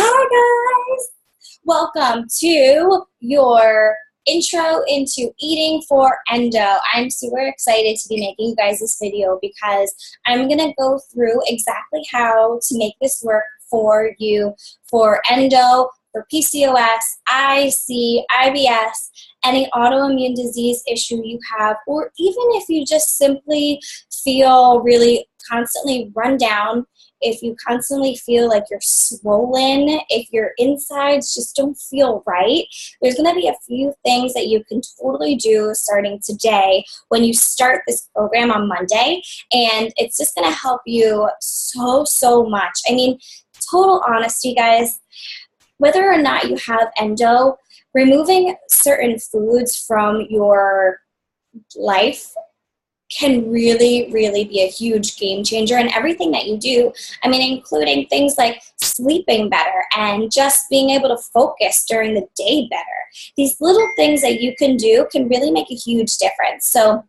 Hi guys! Welcome to your intro into eating for endo. I'm super excited to be making you guys this video because I'm going to go through exactly how to make this work for you for endo, for PCOS, IC, IBS, any autoimmune disease issue you have, or even if you just simply feel really constantly run down, if you constantly feel like you're swollen, if your insides just don't feel right, there's going to be a few things that you can totally do starting today when you start this program on Monday, and it's just going to help you so much. I mean, total honesty, guys, whether or not you have endo, removing certain foods from your life can really be a huge game changer in everything that you do. I mean, including things like sleeping better and just being able to focus during the day better. These little things that you can do can really make a huge difference. So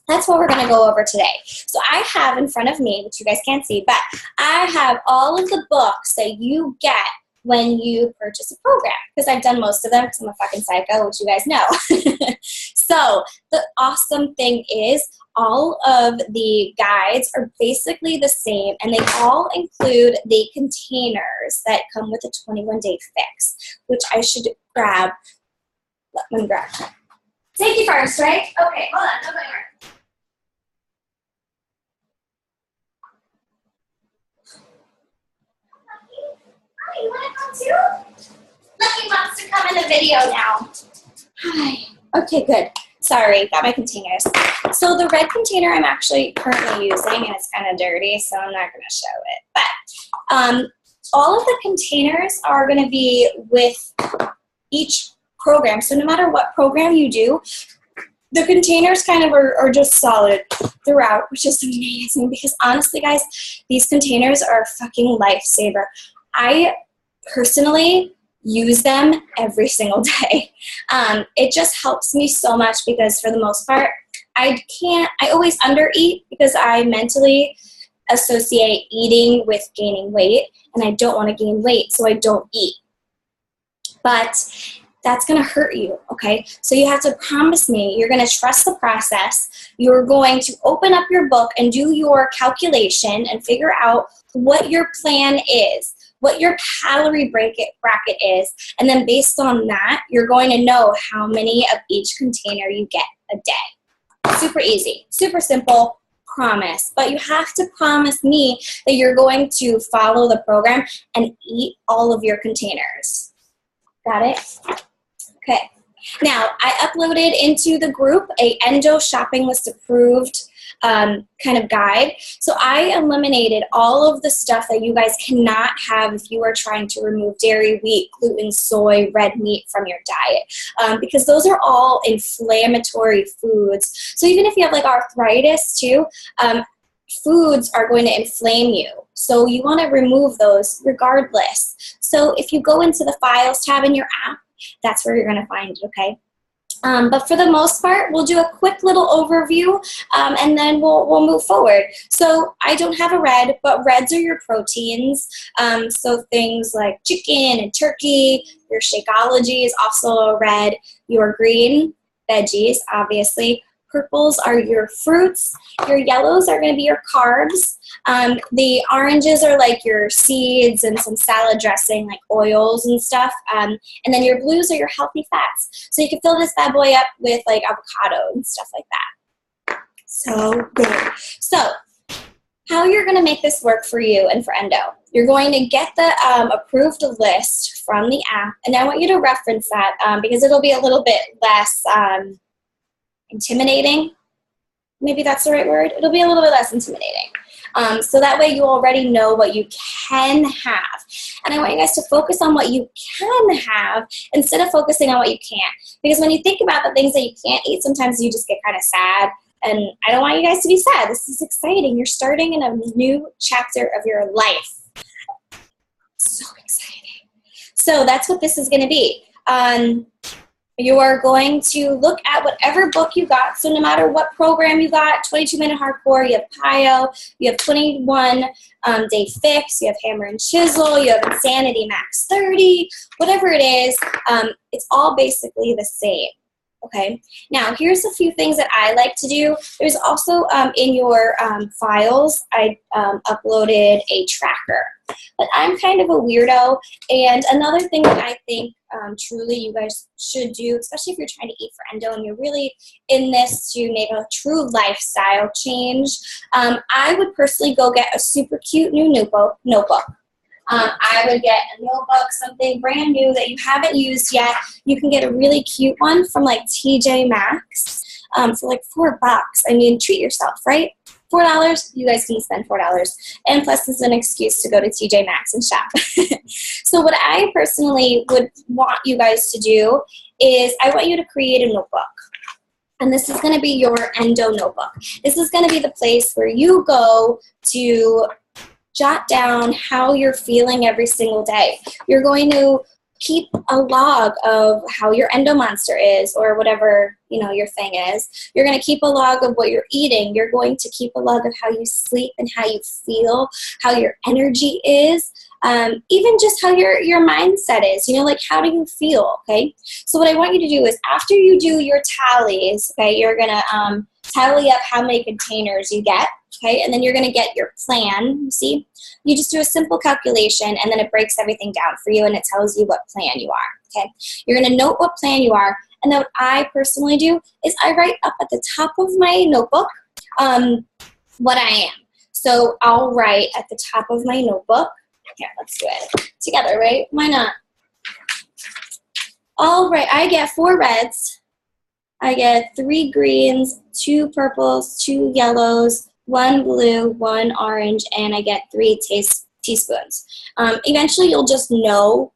that's what we're going to go over today. So I have in front of me, which you guys can't see, but I have all of the books that you get when you purchase a program, because I've done most of them because I'm a fucking psycho, which you guys know. So the awesome thing is all of the guides are basically the same, and they all include the containers that come with a 21-day fix, which I should grab. Let me grab. Safety first, right? Okay, hold on, don't go anywhere. Hi, you want to come too? Lucky wants to come in the video now. Hi. Okay, good. Sorry, got my containers. So the red container I'm actually currently using, and it's kind of dirty, so I'm not going to show it. But all of the containers are going to be with each program. So no matter what program you do, the containers kind of are just solid throughout, which is amazing because honestly, guys, these containers are a fucking lifesaver. I personally use them every single day. It just helps me so much because for the most part, I always undereat because I mentally associate eating with gaining weight, and I don't want to gain weight, so I don't eat. But that's going to hurt you, okay? So you have to promise me you're going to trust the process. You're going to open up your book and do your calculation and figure out what your plan is, what your calorie bracket is, and then based on that, you're going to know how many of each container you get a day. Super easy, super simple, promise. But you have to promise me that you're going to follow the program and eat all of your containers. Got it? Okay. Now, I uploaded into the group a endo shopping list approved kind of guide. So I eliminated all of the stuff that you guys cannot have if you are trying to remove dairy, wheat, gluten, soy, red meat from your diet, because those are all inflammatory foods. So even if you have like arthritis too, foods are going to inflame you. So you want to remove those regardless. So if you go into the Files tab in your app, that's where you're going to find it, okay? But for the most part, we'll do a quick little overview, and then we'll move forward. So I don't have a red, but reds are your proteins. So things like chicken and turkey, your Shakeology is also a red. Your green, veggies, obviously. Purples are your fruits. Your yellows are going to be your carbs. The oranges are like your seeds and some salad dressing, like oils and stuff. And then your blues are your healthy fats. So you can fill this bad boy up with like avocado and stuff like that. So good. So how you're going to make this work for you and for endo. You're going to get the approved list from the app. And I want you to reference that because it'll be a little bit less intimidating. Maybe that's the right word. It'll be a little bit less intimidating. So that way you already know what you can have. And I want you guys to focus on what you can have instead of focusing on what you can't. Because when you think about the things that you can't eat, sometimes you just get kind of sad. And I don't want you guys to be sad. This is exciting. You're starting in a new chapter of your life. So exciting. So that's what this is going to be. You are going to look at whatever book you got. So no matter what program you got, 22-minute hardcore, you have PIO, you have 21-day fix, you have hammer and chisel, you have insanity max 30, whatever it is, it's all basically the same. Okay, now here's a few things that I like to do. There's also in your files, I uploaded a tracker. But I'm kind of a weirdo, and another thing that I think truly you guys should do, especially if you're trying to eat for endo and you're really in this to make a true lifestyle change, I would personally go get a super cute new notebook. I would get a notebook, something brand new that you haven't used yet. You can get a really cute one from like TJ Maxx for like $4. I mean, treat yourself, right? $4, you guys can spend $4. And plus, it's an excuse to go to TJ Maxx and shop. So what I personally would want you guys to do is I want you to create a notebook. And this is going to be your endo notebook. This is going to be the place where you go to jot down how you're feeling every single day. You're going to keep a log of how your endo monster is, or whatever, you know, your thing is. You're going to keep a log of what you're eating. You're going to keep a log of how you sleep and how you feel, how your energy is, even just how your mindset is, you know, like how do you feel, okay? So what I want you to do is after you do your tallies, okay, you're going to tally up how many containers you get, okay, and then you're going to get your plan, you see? You just do a simple calculation, and then it breaks everything down for you, and it tells you what plan you are, okay? You're going to note what plan you are, and then what I personally do is I write up at the top of my notebook what I am. So I'll write at the top of my notebook. Here, let's do it together, right? Why not? All right, I get 4 reds. I get 3 greens, 2 purples, 2 yellows, 1 blue, 1 orange, and I get 3 teaspoons. Eventually, you'll just know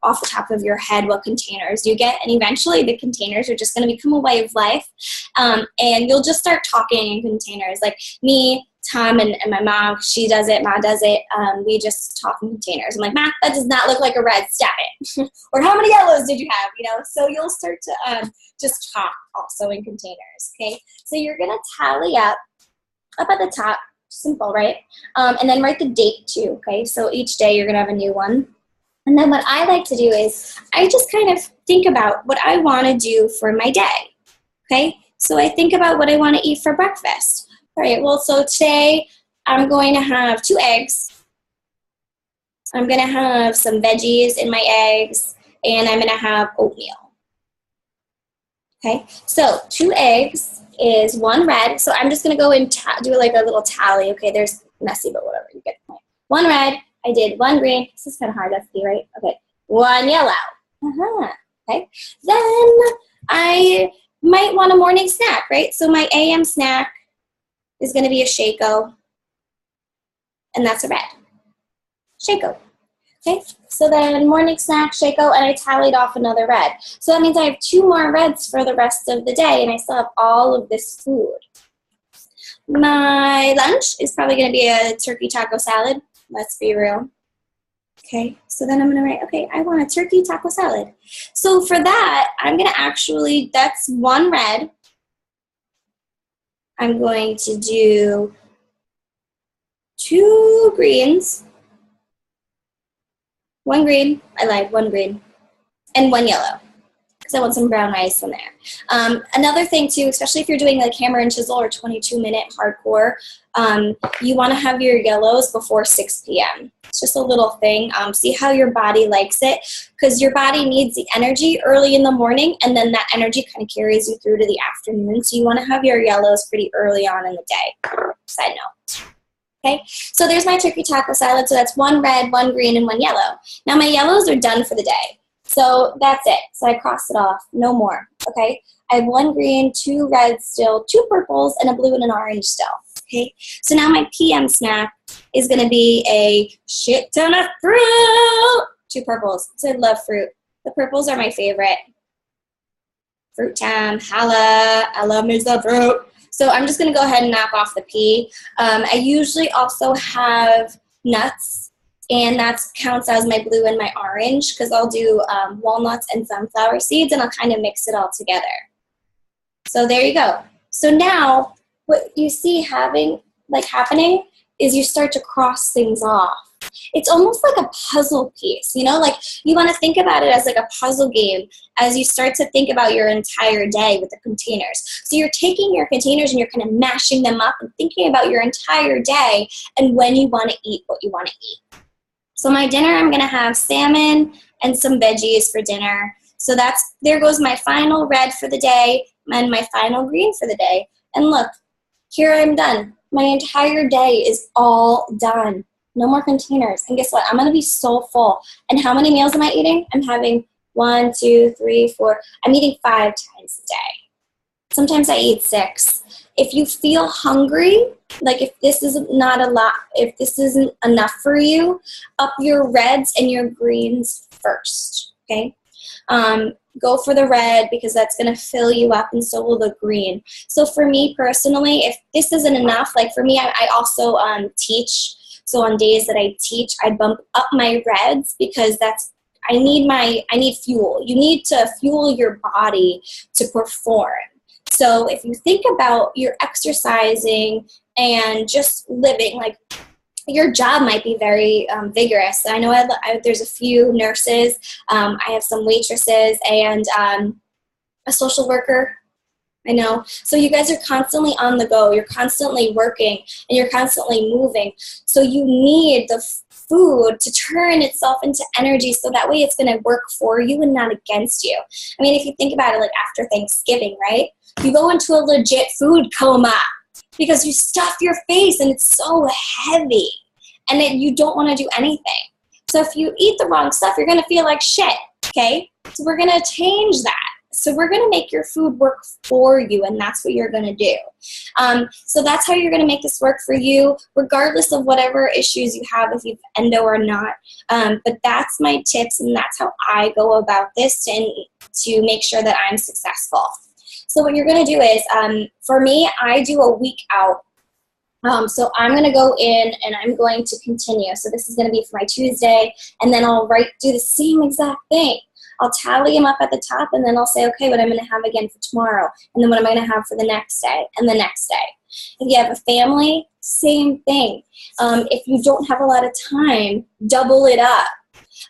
off the top of your head what containers you get, and eventually the containers are just going to become a way of life, and you'll just start talking in containers. Like me, Tom, and my mom, she does it, Ma does it, we just talk in containers. I'm like, Ma, that does not look like a red, stop it. Or how many yellows did you have, you know? So you'll start to just talk also in containers, okay? So you're going to tally up at the top, simple, right? And then write the date too, okay? So each day you're going to have a new one. And then what I like to do is I just kind of think about what I want to do for my day, okay? So I think about what I want to eat for breakfast. All right, well, so today I'm going to have 2 eggs. I'm going to have some veggies in my eggs, and I'm going to have oatmeal. Okay, so 2 eggs is 1 red. So I'm just going to go and do like a little tally. Okay, there's messy, but whatever, you get the point. 1 red, I did 1 green. This is kind of hard, that's the right? Okay, 1 yellow. Okay, then I might want a morning snack, right? So my AM snack is going to be a Shako, and that's a red. Shako. Okay, so then morning snack, Shako, and I tallied off another red. So that means I have 2 more reds for the rest of the day, and I still have all of this food. My lunch is probably going to be a turkey taco salad. Let's be real. Okay, so then I'm going to write, okay, I want a turkey taco salad. So for that, I'm going to actually, that's 1 red. I'm going to do 2 greens, 1 green, I lied, 1 green, and 1 yellow, because I want some brown rice in there. Another thing too, especially if you're doing like hammer and chisel or 22-minute hardcore, you want to have your yellows before 6 p.m. It's just a little thing. See how your body likes it, because your body needs the energy early in the morning, and then that energy kind of carries you through to the afternoon. So you want to have your yellows pretty early on in the day. Side note. Okay, so there's my turkey taco salad. So that's 1 red, 1 green, and 1 yellow. Now my yellows are done for the day. So that's it. So I crossed it off. No more. Okay, I have 1 green, 2 reds still, 2 purples, and a blue and an orange still. Okay, so now my PM snack is going to be a shit ton of fruit. 2 purples, because I love fruit. The purples are my favorite. Fruit time, holla, I love me some fruit. So I'm just going to go ahead and knock off the pea. I usually also have nuts And that counts as my blue and my orange because I'll do walnuts and sunflower seeds, and I'll kind of mix it all together. So there you go. So now what you see happening is you start to cross things off. It's almost like a puzzle piece, you know, like you want to think about it as like a puzzle game as you start to think about your entire day with the containers. So you're taking your containers and you're kind of mashing them up and thinking about your entire day and when you want to eat what you want to eat. So my dinner, I'm going to have salmon and some veggies for dinner. So there goes my final red for the day and my final green for the day. And look, here I'm done. My entire day is all done. No more containers. And guess what? I'm going to be so full. And how many meals am I eating? I'm having 1, 2, 3, 4. I'm eating 5 times a day. Sometimes I eat 6. If you feel hungry, like if this isn't enough for you, up your reds and your greens first, okay? Go for the red because that's going to fill you up, and so will the green. So for me personally, if this isn't enough, like for me, I also teach. So on days that I teach, I bump up my reds because I need fuel. You need to fuel your body to perform. So if you think about your exercising and just living, like your job might be very vigorous. I know there's a few nurses. I have some waitresses and a social worker. I know. So you guys are constantly on the go. You're constantly working and you're constantly moving. So you need the food to turn itself into energy so that way it's going to work for you and not against you. I mean, if you think about it, like after Thanksgiving, right? You go into a legit food coma because you stuff your face and it's so heavy and then you don't want to do anything. So if you eat the wrong stuff, you're going to feel like shit, okay? So we're going to change that. So we're going to make your food work for you, and that's what you're going to do. So that's how you're going to make this work for you, regardless of whatever issues you have, if you've endo or not. But that's my tips, and that's how I go about this to make sure that I'm successful. So what you're going to do is, for me, I do a week out. So I'm going to go in and I'm going to continue. So this is going to be for my Tuesday, and then I'll do the same exact thing. I'll tally them up at the top, and then I'll say, okay, what I'm going to have again for tomorrow, and then what am I going to have for the next day and the next day. If you have a family, same thing. If you don't have a lot of time, double it up.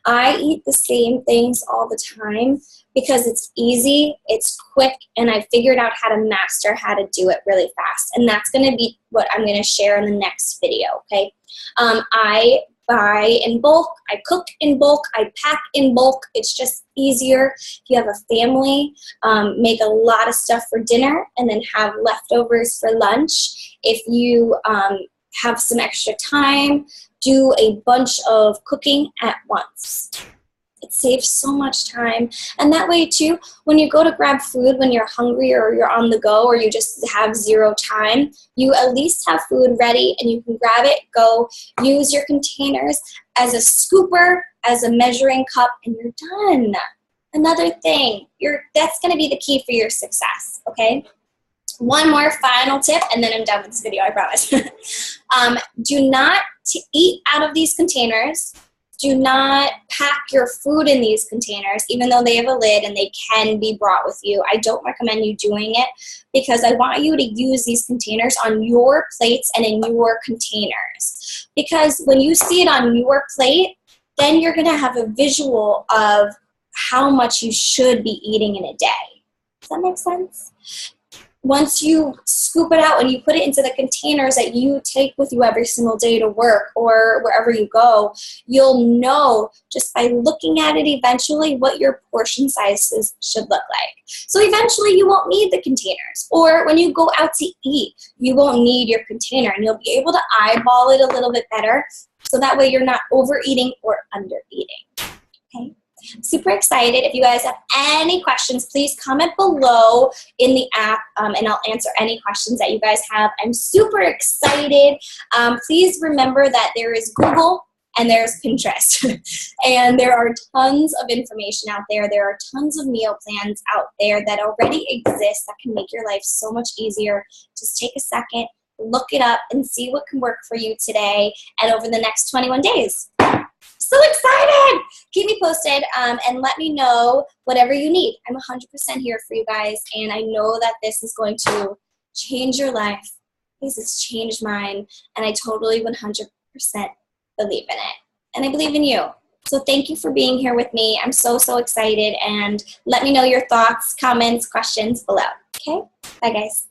I eat the same things all the time because it's easy, it's quick, and I figured out how to master how to do it really fast. And that's going to be what I'm going to share in the next video, okay? I buy in bulk, I cook in bulk, I pack in bulk. It's just easier. If you have a family, make a lot of stuff for dinner and then have leftovers for lunch. If you have some extra time, do a bunch of cooking at once. It saves so much time. And that way too, when you go to grab food, when you're hungry or you're on the go or you just have zero time, you at least have food ready and you can grab it, go use your containers as a scooper, as a measuring cup, and you're done. Another thing, that's going to be the key for your success, okay? One more final tip, and then I'm done with this video, I promise. Do not eat out of these containers. Do not pack your food in these containers, even though they have a lid and they can be brought with you. I don't recommend you doing it because I want you to use these containers on your plates and in your containers. Because when you see it on your plate, then you're going to have a visual of how much you should be eating in a day. Does that make sense? Once you scoop it out and you put it into the containers that you take with you every single day to work or wherever you go, you'll know just by looking at it eventually what your portion sizes should look like. So eventually you won't need the containers. Or when you go out to eat, you won't need your container and you'll be able to eyeball it a little bit better so that way you're not overeating or undereating. Okay? Super excited. If you guys have any questions, please comment below in the app and I'll answer any questions that you guys have. I'm super excited. Please remember that there is Google and there's Pinterest. And there are tons of information out there. There are tons of meal plans out there that already exist that can make your life so much easier. Just take a second, look it up, and see what can work for you today and over the next 21 days. So excited! Keep me posted and let me know whatever you need. I'm 100% here for you guys, and I know that this is going to change your life. This has changed mine, and I totally 100% believe in it. And I believe in you. So thank you for being here with me. I'm so, so excited, and let me know your thoughts, comments, questions below. Okay? Bye, guys.